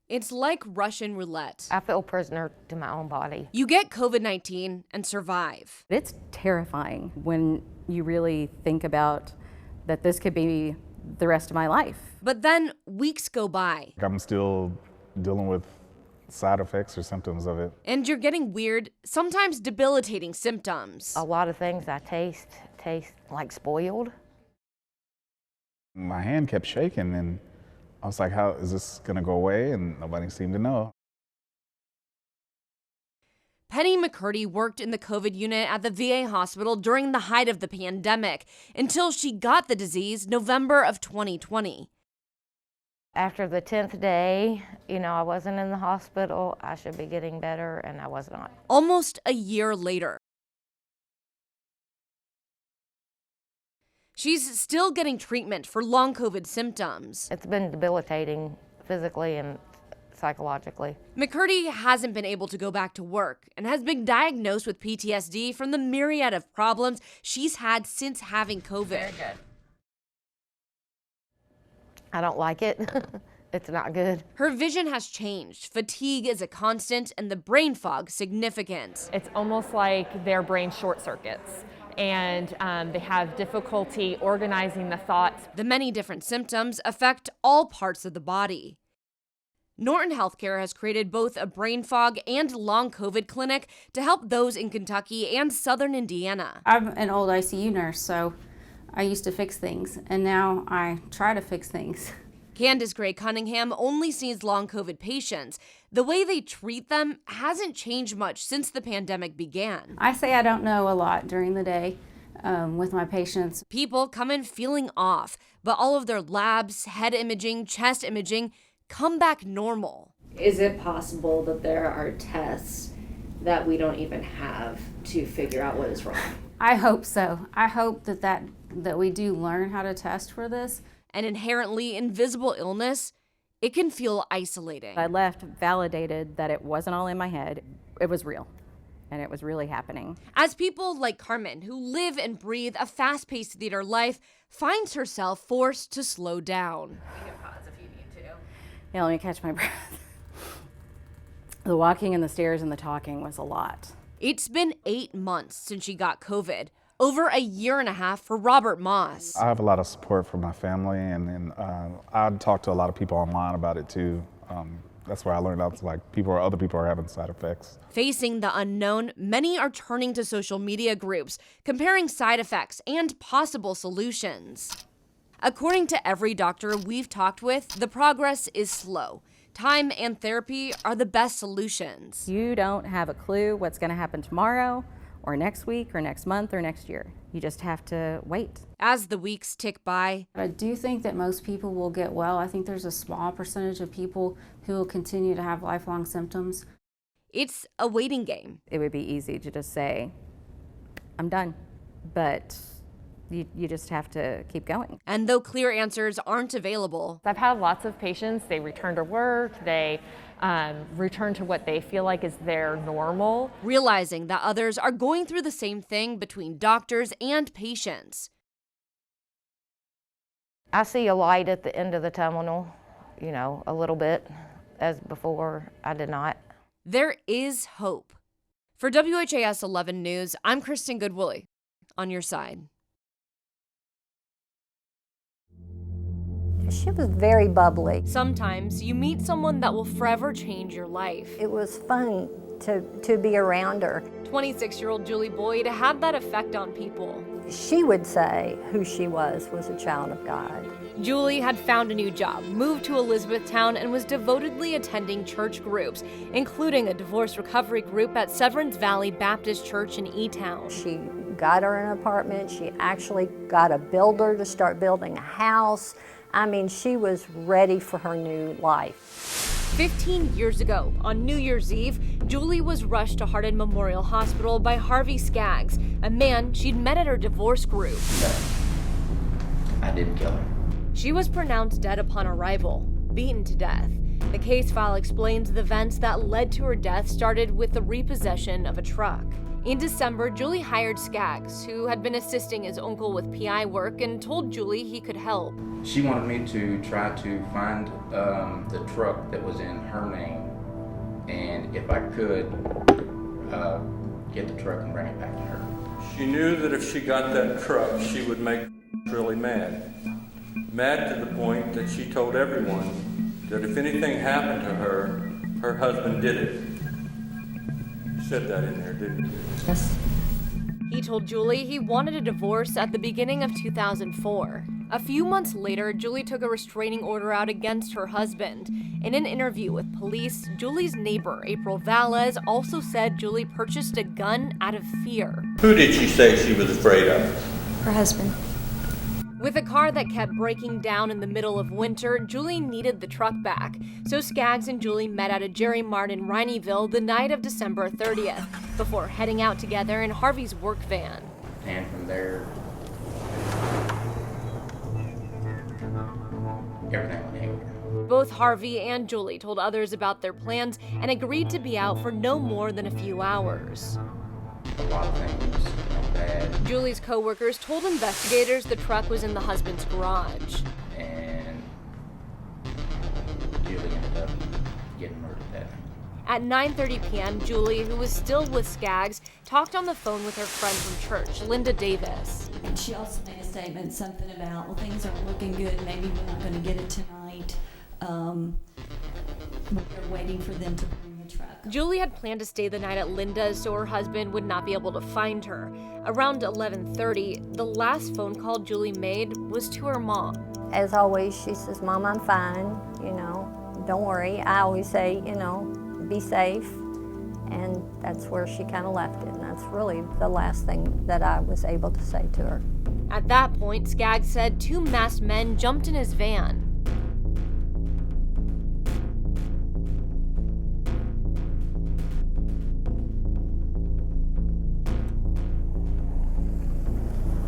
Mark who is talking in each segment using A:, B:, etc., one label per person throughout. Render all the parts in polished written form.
A: It's like Russian roulette.
B: I feel prisoner to my own body.
A: You get COVID-19 and survive.
C: It's terrifying when you really think about that this could be the rest of my life.
A: But then weeks go by.
D: I'm still dealing with side effects or symptoms of it.
A: And you're getting weird, sometimes debilitating symptoms.
B: A lot of things I taste like spoiled.
D: My hand kept shaking and I was like, how is this gonna go away? And nobody seemed to know.
A: Penny McCurdy worked in the COVID unit at the VA hospital during the height of the pandemic until she got the disease November of 2020.
B: After the 10th day, I wasn't in the hospital. I should be getting better, and I was not.
A: Almost a year later. She's still getting treatment for long COVID symptoms.
B: It's been debilitating physically and psychologically.
A: McCurdy hasn't been able to go back to work and has been diagnosed with PTSD from the myriad of problems she's had since having COVID.
B: Very good. I don't like it. It's not good.
A: Her vision has changed. Fatigue is a constant and the brain fog significant.
E: It's almost like their brain short circuits and they have difficulty organizing the thoughts.
A: The many different symptoms affect all parts of the body. Norton Healthcare has created both a brain fog and long COVID clinic to help those in Kentucky and southern Indiana.
C: I'm an old ICU nurse, so I used to fix things, and now I try to fix things.
A: Candace Gray Cunningham only sees long COVID patients. The way they treat them hasn't changed much since the pandemic began.
C: I say I don't know a lot during the day with my patients.
A: People come in feeling off, but all of their labs, head imaging, chest imaging come back normal.
F: Is it possible that there are tests that we don't even have to figure out what is wrong?
C: I hope so. I hope that we do learn how to test for this.
A: An inherently invisible illness, it can feel isolating.
C: I left validated that it wasn't all in my head. It was real, and it was really happening.
A: As people like Carmen, who live and breathe a fast-paced theater life, finds herself forced to slow down.
F: You can pause if you need to.
C: Yeah, let me catch my breath. The walking and the stairs and the talking was a lot.
A: It's been 8 months since she got COVID. Over a year and a half for Robert Moss.
D: I have a lot of support from my family, and I talked to a lot of people online about it too. That's where I learned out like other people are having side effects.
A: Facing the unknown, many are turning to social media groups, comparing side effects and possible solutions. According to every doctor we've talked with, the progress is slow. Time and therapy are the best solutions.
C: You don't have a clue what's going to happen tomorrow, or next week, or next month, or next year. You just have to wait.
A: As the weeks tick by,
C: I do think that most people will get well. I think there's a small percentage of people who will continue to have lifelong symptoms.
A: it's a waiting game.
C: It would be easy to just say, I'm done, but you just have to keep going.
A: And though clear answers aren't available,
E: I've had lots of patients, they return to work, they return to what they feel like is their normal.
A: realizing that others are going through the same thing between doctors and patients.
B: I see a light at the end of the tunnel, a little bit, as before I did not.
A: There is hope. For WHAS 11 News, I'm Kristin Goodwillie, on your side.
G: She was very bubbly.
A: Sometimes you meet someone that will forever change your life.
G: It was fun to be around her.
A: 26-year-old Julie Boyd had that effect on people.
G: She would say who she was a child of God.
A: Julie had found a new job, moved to Elizabethtown, and was devotedly attending church groups, including a divorce recovery group at Severance Valley Baptist Church in E-Town.
G: She got her an apartment. She actually got a builder to start building a house. I mean, she was ready for her new life.
A: 15 years ago, on New Year's Eve, Julie was rushed to Hardin Memorial Hospital by Harvey Skaggs, a man she'd met at her divorce group.
H: I didn't kill her.
A: She was pronounced dead upon arrival, beaten to death. The case file explains the events that led to her death started with the repossession of a truck. In December, Julie hired Skaggs, who had been assisting his uncle with PI work, and told Julie he could help.
H: She wanted me to try to find the truck that was in her name, and if I could, get the truck and bring it back to her.
I: She knew that if she got that truck, she would make really mad. Mad to the point that she told everyone that if anything happened to her, her husband did it. You said that in there, didn't you?
G: Yes.
A: He told Julie he wanted a divorce at the beginning of 2004. A few months later, Julie took a restraining order out against her husband. In an interview with police, Julie's neighbor, April Valles, also said Julie purchased a gun out of fear.
I: Who did she say she was afraid of?
J: Her husband.
A: With a car that kept breaking down in the middle of winter, Julie needed the truck back. So Skaggs and Julie met at a Jerry Mart in Rineyville the night of December 30th, before heading out together in Harvey's work van.
H: And from there, everything went haywire.
A: Both Harvey and Julie told others about their plans and agreed to be out for no more than a few hours.
H: A lot of things went bad,
A: Julie's co-workers told investigators the truck was in the husband's garage.
H: and Julie ended up getting murdered that night.
A: At 9:30 p.m., Julie, who was still with Skaggs, talked on the phone with her friend from church, Linda Davis.
J: And she also made a statement, something about, well, things aren't looking good, maybe we're not going to get it tonight. We're waiting for them to bring the truck.
A: Julie had planned to stay the night at Linda's so her husband would not be able to find her. Around 11:30, the last phone call Julie made was to her mom.
G: As always, she says, Mom, I'm fine, don't worry. I always say, be safe. And that's where she kind of left it. And that's really the last thing that I was able to say to her.
A: At that point, Skaggs said 2 masked men jumped in his van.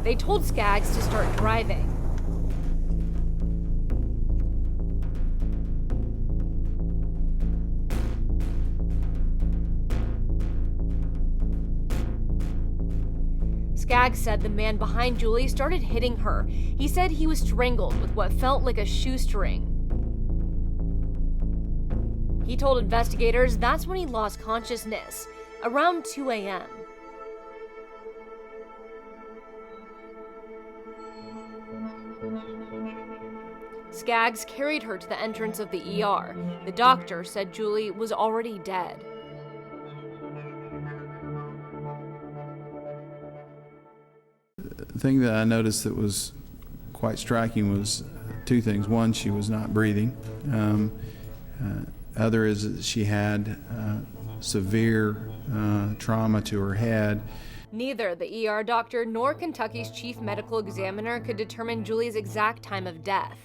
A: They told Skaggs to start driving. Skaggs said the man behind Julie started hitting her. He said he was strangled with what felt like a shoestring. He told investigators that's when he lost consciousness, around 2 a.m. Skaggs carried her to the entrance of the ER. The doctor said Julie was already dead.
K: The thing that I noticed that was quite striking was 2 things. One, she was not breathing. Other is that she had severe trauma to her head.
A: Neither the ER doctor nor Kentucky's chief medical examiner could determine Julie's exact time of death.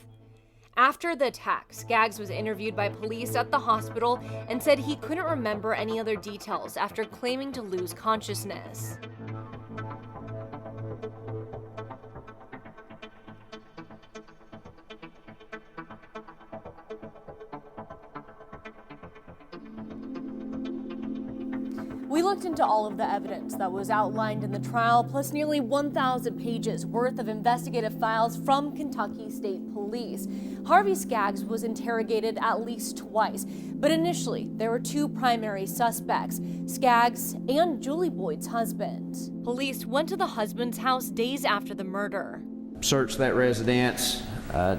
A: After the attack, Skaggs was interviewed by police at the hospital and said he couldn't remember any other details after claiming to lose consciousness. We looked into all of the evidence that was outlined in the trial, plus nearly 1,000 pages worth of investigative files from Kentucky State Police. Harvey Skaggs was interrogated at least twice, but initially there were 2 primary suspects, Skaggs and Julie Boyd's husband. Police went to the husband's house days after the murder.
L: Searched that residence,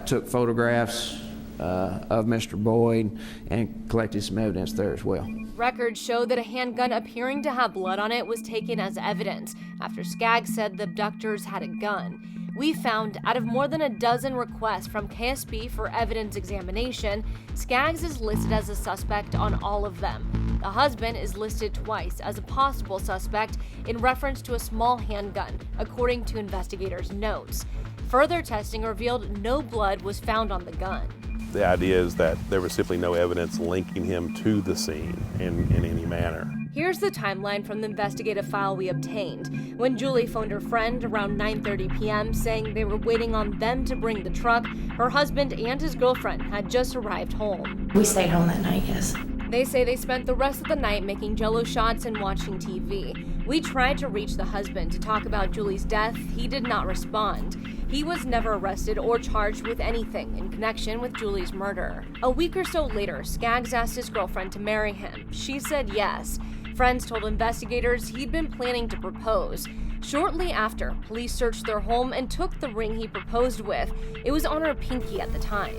L: took photographs of Mr. Boyd, and collected some evidence there as well.
A: Records show that a handgun appearing to have blood on it was taken as evidence after Skaggs said the abductors had a gun. We found out of more than a dozen requests from KSP for evidence examination, Skaggs is listed as a suspect on all of them. The husband is listed twice as a possible suspect in reference to a small handgun, according to investigators' notes. Further testing revealed no blood was found on the gun.
M: The idea is that there was simply no evidence linking him to the scene in any manner.
A: Here's the timeline from the investigative file we obtained. When Julie phoned her friend around 9:30 p.m. saying they were waiting on them to bring the truck, her husband and his girlfriend had just arrived home.
J: We stayed home that night, yes.
A: They say they spent the rest of the night making Jell-O shots and watching TV. We tried to reach the husband to talk about Julie's death. He did not respond. He was never arrested or charged with anything in connection with Julie's murder. A week or so later, Skaggs asked his girlfriend to marry him. She said yes. Friends told investigators he'd been planning to propose. Shortly after, police searched their home and took the ring he proposed with. It was on her pinky at the time.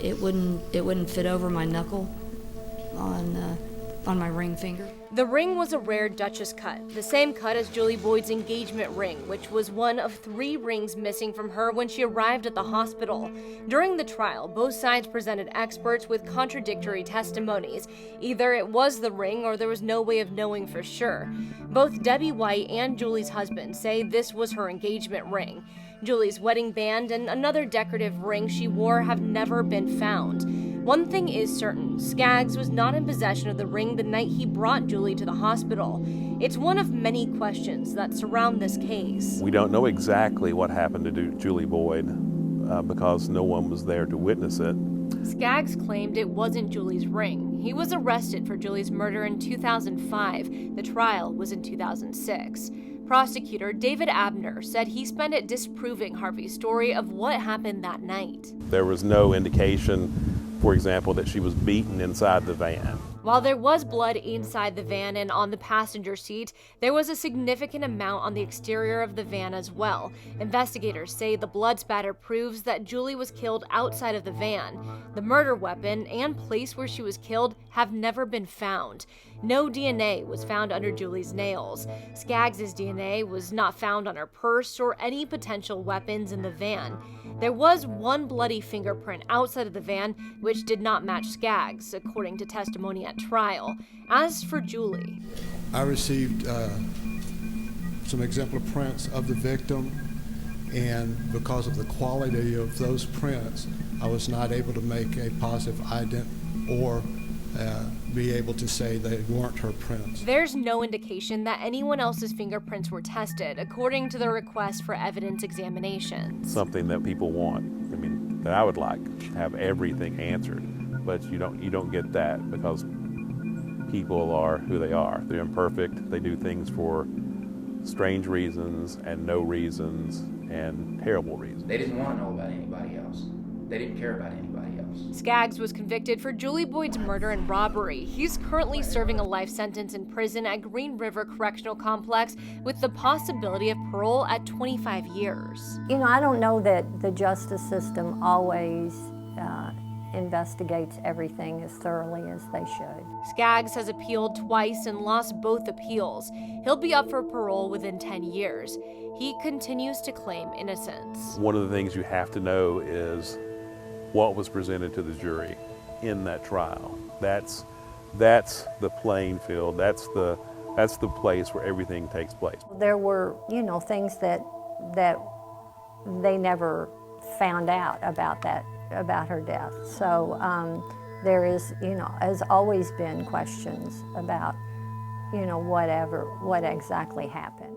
J: It wouldn't fit over my knuckle on my ring finger.
A: The ring was a rare Duchess cut, the same cut as Julie Boyd's engagement ring, which was one of 3 rings missing from her when she arrived at the hospital. During the trial, both sides presented experts with contradictory testimonies. Either it was the ring or there was no way of knowing for sure. Both Debbie White and Julie's husband say this was her engagement ring. Julie's wedding band and another decorative ring she wore have never been found. One thing is certain, Skaggs was not in possession of the ring the night he brought Julie to the hospital. It's one of many questions that surround this case.
M: We don't know exactly what happened to Julie Boyd because no one was there to witness it.
A: Skaggs claimed it wasn't Julie's ring. He was arrested for Julie's murder in 2005. The trial was in 2006. Prosecutor David Abner said he spent it disproving Harvey's story of what happened that night.
M: There was no indication, for example, that she was beaten inside the van.
A: While there was blood inside the van and on the passenger seat, there was a significant amount on the exterior of the van as well. Investigators say the blood spatter proves that Julie was killed outside of the van. The murder weapon and place where she was killed have never been found. No DNA was found under Julie's nails. Skaggs' DNA was not found on her purse or any potential weapons in the van. There was one bloody fingerprint outside of the van, which did not match Skaggs, according to testimony at trial. As for Julie,
N: I received some exemplar prints of the victim, and because of the quality of those prints, I was not able to make a positive ident or be able to say they weren't her prints.
A: There's no indication that anyone else's fingerprints were tested, according to the request for evidence examinations.
M: Something that people want. I mean, that I would like to have everything answered, but you don't get that because people are who they are. They're imperfect. They do things for strange reasons and no reasons and terrible reasons.
H: They didn't want to know about anybody else. They didn't care about anybody else.
A: Skaggs was convicted for Julie Boyd's murder and robbery. He's currently serving a life sentence in prison at Green River Correctional Complex with the possibility of parole at 25 years.
G: You know, I don't know that the justice system always investigates everything as thoroughly as they should.
A: Skaggs has appealed twice and lost both appeals. He'll be up for parole within 10 years. He continues to claim innocence.
M: One of the things you have to know is what was presented to the jury in that trial. That's the playing field. That's the place where everything takes place.
G: There were, you know, things that they never found out about her death. So there is, you know, has always been questions about, you know, what exactly happened.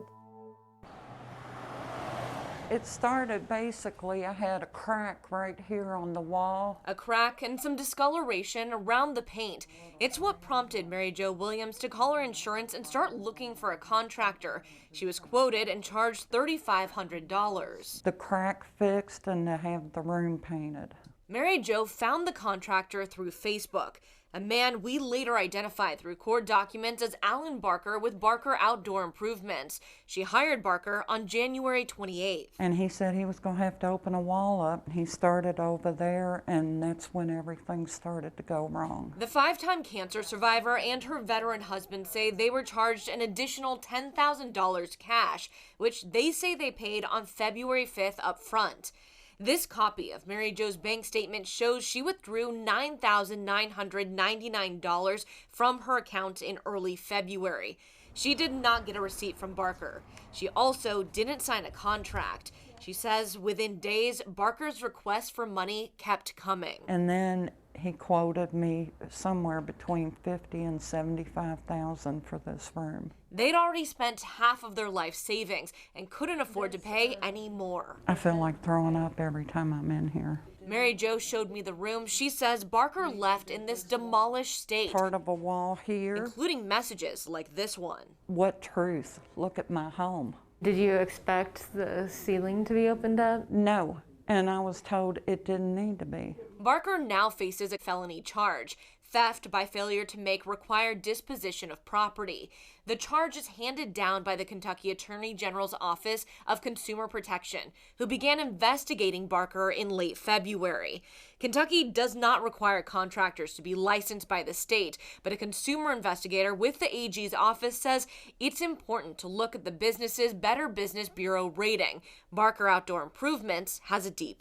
O: It started basically, I had a crack right here on the wall.
A: A crack and some discoloration around the paint. It's what prompted Mary Jo Williams to call her insurance and start looking for a contractor. She was quoted and charged $3,500.
O: The crack fixed and to have the room painted.
A: Mary Jo found the contractor through Facebook, a man we later identified through court documents as Alan Barker with Barker Outdoor Improvements. She hired Barker on January 28th.
O: And he said he was going to have to open a wall up. He started over there, and that's when everything started to go wrong.
A: The 5-time cancer survivor and her veteran husband say they were charged an additional $10,000 cash, which they say they paid on February 5th up front. This copy of Mary Jo's bank statement shows she withdrew $9,999 from her account in early February. She did not get a receipt from Barker. She also didn't sign a contract. She says within days, Barker's request for money kept coming.
O: And then he quoted me somewhere between $50,000 and $75,000 for this room.
A: They'd already spent half of their life savings and couldn't afford to pay any more.
O: I feel like throwing up every time I'm in here.
A: Mary Jo showed me the room. She says Barker left in this demolished state.
O: Part of a wall here.
A: Including messages like this one.
O: What truth? Look at my home.
B: Did you expect the ceiling to be opened up?
O: No, and I was told it didn't need to be.
A: Barker now faces a felony charge, theft by failure to make required disposition of property. The charge is handed down by the Kentucky Attorney General's Office of Consumer Protection, who began investigating Barker in late February. Kentucky does not require contractors to be licensed by the state, but a consumer investigator with the AG's office says it's important to look at the business's Better Business Bureau rating. Barker Outdoor Improvements has a D+.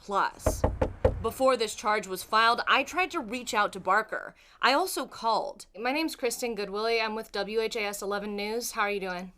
A: Before this charge was filed, I tried to reach out to Barker. I also called. My name's Kristin Goodwillie. I'm with WHAS 11 News. How are you doing?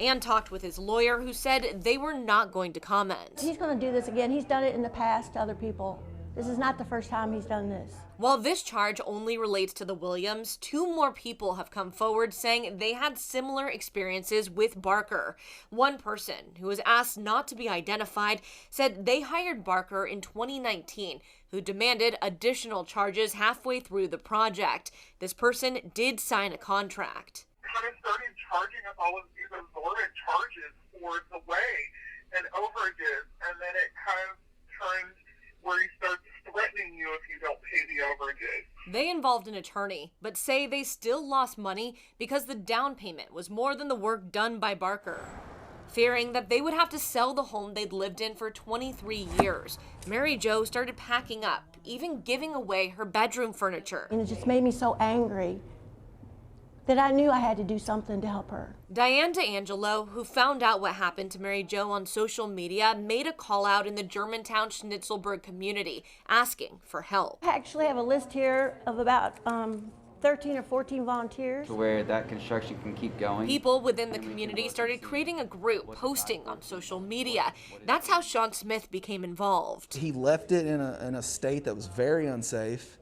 A: And talked with his lawyer, who said they were not going to comment.
P: He's going to do this again. He's done it in the past to other people. This is not the first time he's done this.
A: While this charge only relates to the Williams, 2 more people have come forward saying they had similar experiences with Barker. One person, who was asked not to be identified, said they hired Barker in 2019, who demanded additional charges halfway through the project. This person did sign a contract.
Q: Kind of started charging us all of these exorbitant charges for delay and overages, and then it kind of turned where he starts threatening you if you don't pay the overages.
A: They involved an attorney, but say they still lost money because the down payment was more than the work done by Barker. Fearing that they would have to sell the home they'd lived in for 23 years, Mary Jo started packing up, even giving away her bedroom furniture.
P: And it just made me so angry that I knew I had to do something to help her.
A: Diane DeAngelo, who found out what happened to Mary Jo on social media, made a call out in the Germantown Schnitzelburg community asking for help.
P: I actually have a list here of about 13 or 14 volunteers.
R: To where that construction can keep going.
A: People within the community started creating a group, posting on social media. That's how Sean Smith became involved.
S: He left it in a state that was very unsafe.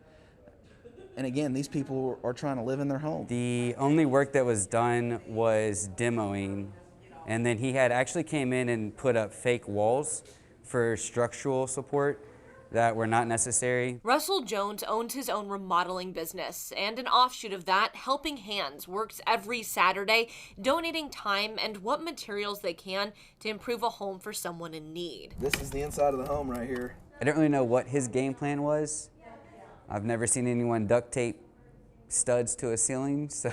S: And again, these people are trying to live in their home.
R: The only work that was done was demoing, and then he had actually came in and put up fake walls for structural support that were not necessary.
A: Russell Jones owns his own remodeling business, and an offshoot of that, Helping Hands, works every Saturday, donating time and what materials they can to improve a home for someone in need.
S: This is the inside of the home right here.
R: I don't really know what his game plan was. I've never seen anyone duct tape studs to a ceiling, so.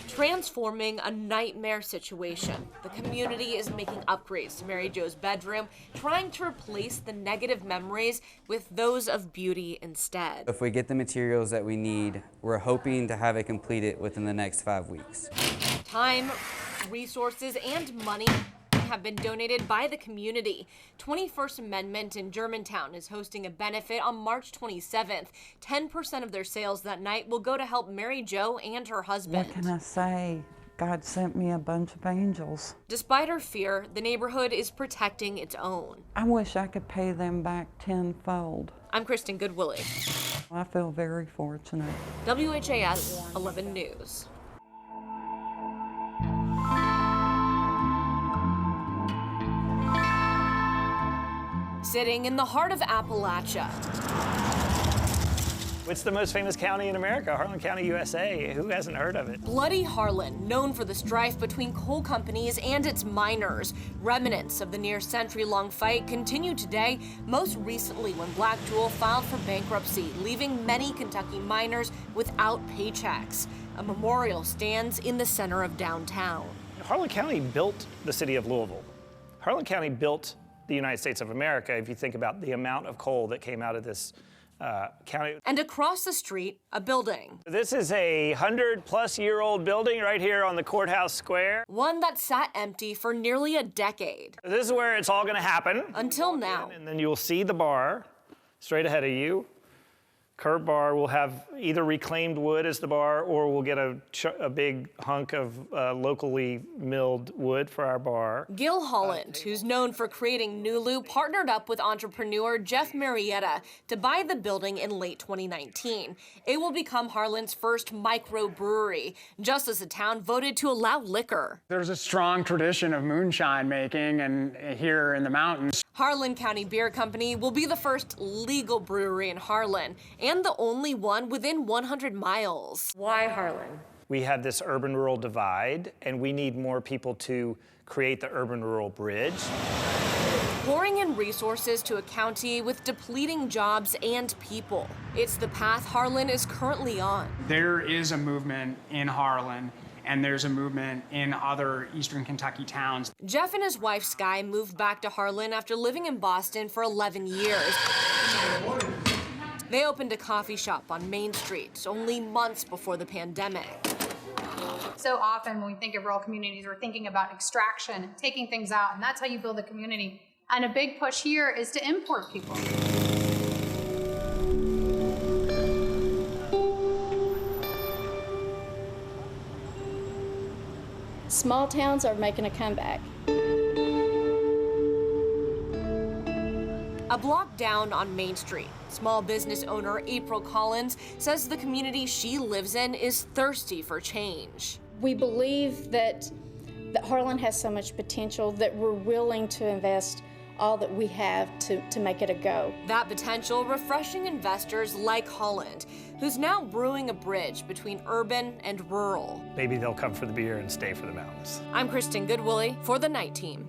A: Transforming a nightmare situation. The community is making upgrades to Mary Jo's bedroom, trying to replace the negative memories with those of beauty instead.
R: If we get the materials that we need, we're hoping to have it completed within the next 5 weeks.
A: Time, resources, and money have been donated by the community. 21st Amendment in Germantown is hosting a benefit on March 27th. 10% of their sales that night will go to help Mary Jo and her husband.
O: What can I say? God sent me a bunch of angels.
A: Despite her fear, the neighborhood is protecting its own.
O: I wish I could pay them back tenfold.
A: I'm Kristin Goodwillie.
O: I feel very fortunate.
A: WHAS 11 News. Sitting in the heart of Appalachia.
T: It's the most famous county in America, Harlan County, USA. Who hasn't heard of it?
A: Bloody Harlan, known for the strife between coal companies and its miners. Remnants of the near century-long fight continue today, most recently when Black Jewel filed for bankruptcy, leaving many Kentucky miners without paychecks. A memorial stands in the center of downtown.
T: Harlan County built the city of Louisville. Harlan County built the United States of America, if you think about the amount of coal that came out of this county.
A: And across the street, a building.
T: This is a 100-plus-year-old building right here on the courthouse square.
A: One that sat empty for nearly a decade.
T: This is where it's all going to happen.
A: Until now.
T: And then you'll see the bar straight ahead of you. curb bar will have either reclaimed wood as the bar, or we'll get a big hunk of locally milled wood for our bar.
A: Gil Holland, who's known for creating Nulu, partnered up with entrepreneur Jeff Marietta to buy the building in late 2019. It will become Harlan's first microbrewery, just as the town voted to allow liquor.
U: There's a strong tradition of moonshine making and here in the mountains.
A: Harlan County Beer Company will be the first legal brewery in Harlan and the only one within 100 miles. Why Harlan?
T: We have this urban-rural divide, and we need more people to create the urban-rural bridge.
A: Pouring in resources to a county with depleting jobs and people. It's the path Harlan is currently on.
U: There is a movement in Harlan, and there's a movement in other eastern Kentucky towns.
A: Jeff and his wife Sky moved back to Harlan after living in Boston for 11 years. They opened a coffee shop on Main Street only months before the pandemic.
V: So often when we think of rural communities, we're thinking about extraction, taking things out, and that's how you build a community. And a big push here is to import people.
W: Small towns are making a comeback.
A: A block down on Main Street, small business owner April Collins says the community she lives in is thirsty for change.
W: We believe that Harlan has so much potential that we're willing to invest all that we have to make it a go.
A: That potential refreshing investors like Holland, who's now brewing a bridge between urban and rural.
T: Maybe they'll come for the beer and stay for the mountains.
A: I'm Kristin Goodwillie for the Night Team.